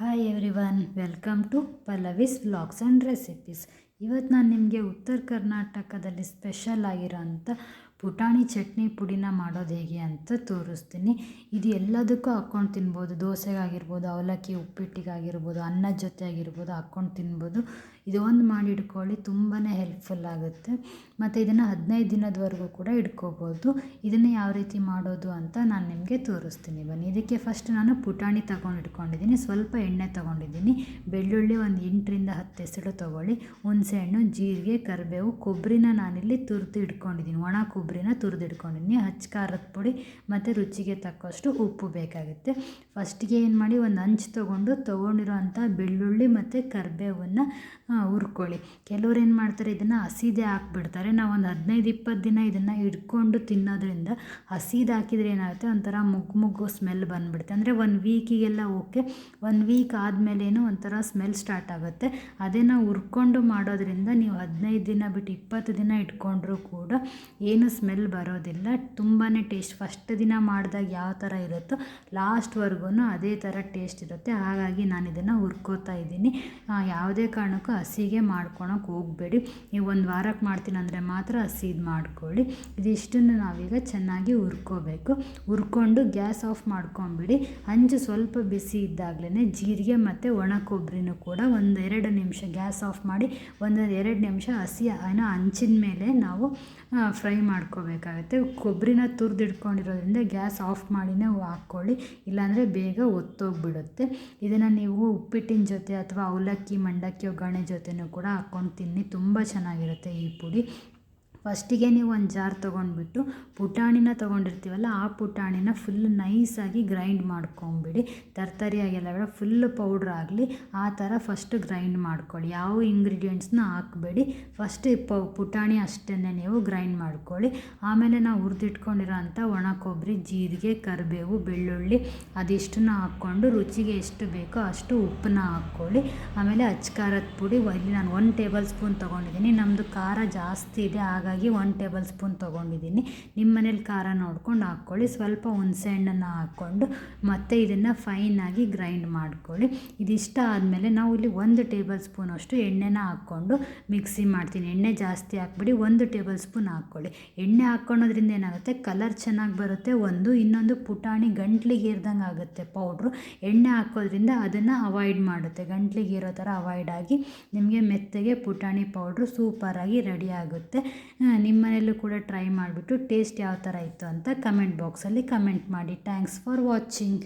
Hi everyone, welcome to Pallavi's vlogs and recipes. ಇವತ್ತು ನಾನು ನಿಮಗೆ ಉತ್ತರ ಕರ್ನಾಟಕದಲ್ಲಿ ಸ್ಪೆಷಲ್ ಆಗಿರೋಂಥ ಪುಟಾಣಿ ಚಟ್ನಿ ಪುಡಿನ ಮಾಡೋದು ಹೇಗೆ ಅಂತ ತೋರಿಸ್ತೀನಿ. ಇದು ಎಲ್ಲದಕ್ಕೂ ಹಾಕ್ಕೊಂಡು ತಿನ್ಬೋದು. ದೋಸೆಗಾಗಿರ್ಬೋದು, ಅವಲಕ್ಕಿ ಉಪ್ಪಿಟ್ಟಿಗಾಗಿರ್ಬೋದು, ಅನ್ನದ ಜೊತೆ ಆಗಿರ್ಬೋದು ಹಾಕ್ಕೊಂಡು ತಿನ್ಬೋದು. ಇದು ಒಂದು ಮಾಡಿ ಇಟ್ಕೊಳ್ಳಿ, ತುಂಬಾ ಹೆಲ್ಪ್ಫುಲ್ ಆಗುತ್ತೆ. ಮತ್ತು ಇದನ್ನು 15 ದಿನದವರೆಗೂ ಕೂಡ ಇಟ್ಕೋಬೋದು. ಇದನ್ನು ಯಾವ ರೀತಿ ಮಾಡೋದು ಅಂತ ನಾನು ನಿಮಗೆ ತೋರಿಸ್ತೀನಿ ಬನ್ನಿ. ಇದಕ್ಕೆ ಫಸ್ಟ್ ನಾನು ಪುಟಾಣಿ ತಗೊಂಡು ಇಟ್ಕೊಂಡಿದ್ದೀನಿ. ಸ್ವಲ್ಪ ಎಣ್ಣೆ ತೊಗೊಂಡಿದ್ದೀನಿ. ಬೆಳ್ಳುಳ್ಳಿ ಒಂದು 8ರಿಂದ 10 ಎಸಳು ತೊಗೊಳ್ಳಿ. ಹುಣಸೆಹಣ್ಣು, ಜೀರಿಗೆ, ಕರಿಬೇವು, ಕೊಬ್ಬರಿನ ನಾನಿಲ್ಲಿ ತುರಿದು ಇಟ್ಕೊಂಡಿದ್ದೀನಿ. ಒಣ ಕೊಬ್ಬರಿನ ತುರಿದು ಇಟ್ಕೊಂಡಿದ್ದೀನಿ. ಹಚ್ಚ ಖಾರದ ಪುಡಿ ಮತ್ತು ರುಚಿಗೆ ತಕ್ಕಷ್ಟು ಉಪ್ಪು ಬೇಕಾಗುತ್ತೆ. ಫಸ್ಟಿಗೆ ಏನು ಮಾಡಿ, ಒಂದು ಹಂಚು ತೊಗೊಂಡಿರೋಂಥ ಬೆಳ್ಳುಳ್ಳಿ ಮತ್ತು ಕರಿಬೇವನ್ನು ಹುರ್ಕೊಳ್ಳಿ. ಕೆಲವ್ರು ಏನು ಮಾಡ್ತಾರೆ, ಇದನ್ನು ಹಸಿದೇ ಹಾಕ್ಬಿಡ್ತಾರೆ. ನಾವು ಒಂದು 15-20 ದಿನ ಇದನ್ನು ಇಟ್ಕೊಂಡು ತಿನ್ನೋದ್ರಿಂದ ಹಸಿದು ಹಾಕಿದರೆ ಏನಾಗುತ್ತೆ, ಒಂಥರ ಮುಗ್ಗು ಸ್ಮೆಲ್ ಬಂದುಬಿಡುತ್ತೆ. ಅಂದರೆ 1 ವೀಕಿಗೆಲ್ಲ ಓಕೆ. 1 ವೀಕ್ ಆದಮೇಲೇನು ಒಂಥರ ಸ್ಮೆಲ್ ಸ್ಟಾರ್ಟ್ ಆಗುತ್ತೆ. ಅದೇ ನಾವು ಹುರ್ಕೊಂಡು ಮಾಡೋದ್ರಿಂದ ನೀವು 15 ದಿನ ಬಿಟ್ಟು 20 ದಿನ ಇಟ್ಕೊಂಡ್ರೂ ಕೂಡ ಏನು ಸ್ಮೆಲ್ ಬರೋದಿಲ್ಲ. ತುಂಬಾ ಟೇಸ್ಟ್. ಫಸ್ಟ್ ದಿನ ಮಾಡಿದಾಗ ಯಾವ ಥರ ಇರುತ್ತೋ ಲಾಸ್ಟ್ವರೆಗೂ ಅದೇ ಥರ ಟೇಸ್ಟ್ ಇರುತ್ತೆ. ಹಾಗಾಗಿ ನಾನು ಇದನ್ನು ಹುರ್ಕೋತಾ ಇದ್ದೀನಿ. ಯಾವುದೇ ಕಾರಣಕ್ಕೂ ಹಸಿಗೆ ಮಾಡ್ಕೊಳಕ್ಕೆ ಹೋಗಬೇಡಿ. ನೀವು 1 ವಾರಕ್ಕೆ ಮಾಡ್ತೀನಿ ಅಂದರೆ ಮಾತ್ರ ಹಸಿದು ಮಾಡ್ಕೊಳ್ಳಿ. ಇದಿಷ್ಟನ್ನು ನಾವೀಗ ಚೆನ್ನಾಗಿ ಹುರ್ಕೋಬೇಕು. ಹುರ್ಕೊಂಡು ಗ್ಯಾಸ್ ಆಫ್ ಮಾಡ್ಕೊಂಬಿಡಿ. ಹಂಚು ಸ್ವಲ್ಪ ಬಿಸಿ ಇದ್ದಾಗಲೇ ಜೀರಿಗೆ ಮತ್ತು ಒಣ ಕೊಬ್ಬರಿನೂ ಕೂಡ 1-2 ನಿಮಿಷ ಗ್ಯಾಸ್ ಆಫ್ ಮಾಡಿ 1-2 ನಿಮಿಷ ಹಂಚಿನ ಮೇಲೆ ನಾವು ಫ್ರೈ ಮಾಡ್ಕೋಬೇಕಾಗುತ್ತೆ. ಕೊಬ್ಬರಿನ ತುರಿದಿಟ್ಕೊಂಡಿರೋದ್ರಿಂದ ಗ್ಯಾಸ್ ಆಫ್ ಮಾಡಿನೇ ಹಾಕ್ಕೊಳ್ಳಿ, ಇಲ್ಲಾಂದರೆ ಬೇಗ ಒತ್ತೋಗ್ಬಿಡುತ್ತೆ. ಇದನ್ನು ನೀವು ಉಪ್ಪಿಟ್ಟಿನ ಜೊತೆ ಅಥವಾ ಅವಲಕ್ಕಿ, ಮಂಡಕ್ಕಿ, ಒಗ್ಗರಣೆ ಜೊತೆನೂ ಕೂಡ ಹಾಕ್ಕೊಂಡು ತಿನ್ನಿ. ತುಂಬ ಚೆನ್ನಾಗಿರುತ್ತೆ ಈ ಪುಡಿ. ಫಸ್ಟಿಗೆ ನೀವು ಒಂದು ಜಾರ್ ತೊಗೊಂಡ್ಬಿಟ್ಟು ಪುಟಾಣಿನ ತೊಗೊಂಡಿರ್ತೀವಲ್ಲ, ಆ ಪುಟಾಣಿನ ಫುಲ್ ನೈಸಾಗಿ ಗ್ರೈಂಡ್ ಮಾಡ್ಕೊಂಬಿಡಿ. ತರಕಾರಿಯಾಗೆಲ್ಲ ಬೇಡ, ಫುಲ್ ಪೌಡ್ರ್ ಆಗಲಿ ಆ ಥರ ಫಸ್ಟ್ ಗ್ರೈಂಡ್ ಮಾಡ್ಕೊಳ್ಳಿ. ಯಾವ ಇಂಗ್ರೀಡಿಯೆಂಟ್ಸ್ನ ಹಾಕಬೇಡಿ. ಫಸ್ಟ್ ಪುಟಾಣಿ ಅಷ್ಟೇ ನೀವು ಗ್ರೈಂಡ್ ಮಾಡ್ಕೊಳ್ಳಿ. ಆಮೇಲೆ ನಾವು ಹುರಿದಿಟ್ಕೊಂಡಿರೋ ಅಂಥ ಒಣ ಕೊಬ್ಬರಿ, ಜೀರಿಗೆ, ಕರಿಬೇವು, ಬೆಳ್ಳುಳ್ಳಿ ಅದಿಷ್ಟನ್ನ ಹಾಕ್ಕೊಂಡು ರುಚಿಗೆ ಎಷ್ಟು ಬೇಕೋ ಅಷ್ಟು ಉಪ್ಪನ್ನ ಹಾಕ್ಕೊಳ್ಳಿ. ಆಮೇಲೆ ಹಚ್ಚ ಖಾರದ ಪುಡಿ ಇಲ್ಲಿ ನಾನು 1 ಟೇಬಲ್ ಸ್ಪೂನ್ ತೊಗೊಂಡಿದ್ದೀನಿ. ನಮ್ಮದು ಖಾರ ಜಾಸ್ತಿ ಇದೆ, ಹಾಗಾಗಿ 1 ಟೇಬಲ್ ಸ್ಪೂನ್ ತೊಗೊಂಡಿದ್ದೀನಿ. ನಿಮ್ಮ ಮನೇಲಿ ಖಾರ ನೋಡ್ಕೊಂಡು ಹಾಕ್ಕೊಳ್ಳಿ. ಸ್ವಲ್ಪ ಹುಣಸೆಹಣ್ಣನ್ನು ಹಾಕ್ಕೊಂಡು ಮತ್ತೆ ಇದನ್ನು ಫೈನಾಗಿ ಗ್ರೈಂಡ್ ಮಾಡ್ಕೊಳ್ಳಿ. ಇದಿಷ್ಟ ಆದಮೇಲೆ ನಾವು ಇಲ್ಲಿ 1 ಟೇಬಲ್ ಸ್ಪೂನ್ ಅಷ್ಟು ಎಣ್ಣೆನ ಹಾಕ್ಕೊಂಡು ಮಿಕ್ಸಿ ಮಾಡ್ತೀನಿ. ಎಣ್ಣೆ ಜಾಸ್ತಿ ಹಾಕ್ಬಿಡಿ, 1 ಟೇಬಲ್ ಸ್ಪೂನ್ ಹಾಕ್ಕೊಳ್ಳಿ. ಎಣ್ಣೆ ಹಾಕ್ಕೊಳೋದ್ರಿಂದ ಏನಾಗುತ್ತೆ, ಕಲರ್ ಚೆನ್ನಾಗಿ ಬರುತ್ತೆ. ಇನ್ನೊಂದು ಪುಟಾಣಿ ಗಂಟ್ಲಿಗೆ ಏರ್ದಂಗೆ ಆಗುತ್ತೆ ಪೌಡ್ರು. ಎಣ್ಣೆ ಹಾಕೋದ್ರಿಂದ ಅದನ್ನು ಅವಾಯ್ಡ್ ಮಾಡುತ್ತೆ. ಗಂಟ್ಲಿಗೆ ಇರೋ ಥರ ಅವಾಯ್ಡ್ ಆಗಿ ನಿಮಗೆ ಮೆತ್ತಗೆ ಪುಟಾಣಿ ಪೌಡ್ರು ಸೂಪರಾಗಿ ರೆಡಿ ಆಗುತ್ತೆ. ನಿಮ್ಮ ಮನೆಯಲ್ಲೂ ಕೂಡ ಟ್ರೈ ಮಾಡಿಬಿಟ್ಟು ಟೇಸ್ಟ್ ಯಾವ ಥರ ಇತ್ತು ಅಂತ ಕಮೆಂಟ್ ಬಾಕ್ಸಲ್ಲಿ ಕಮೆಂಟ್ ಮಾಡಿ. Thanks for watching.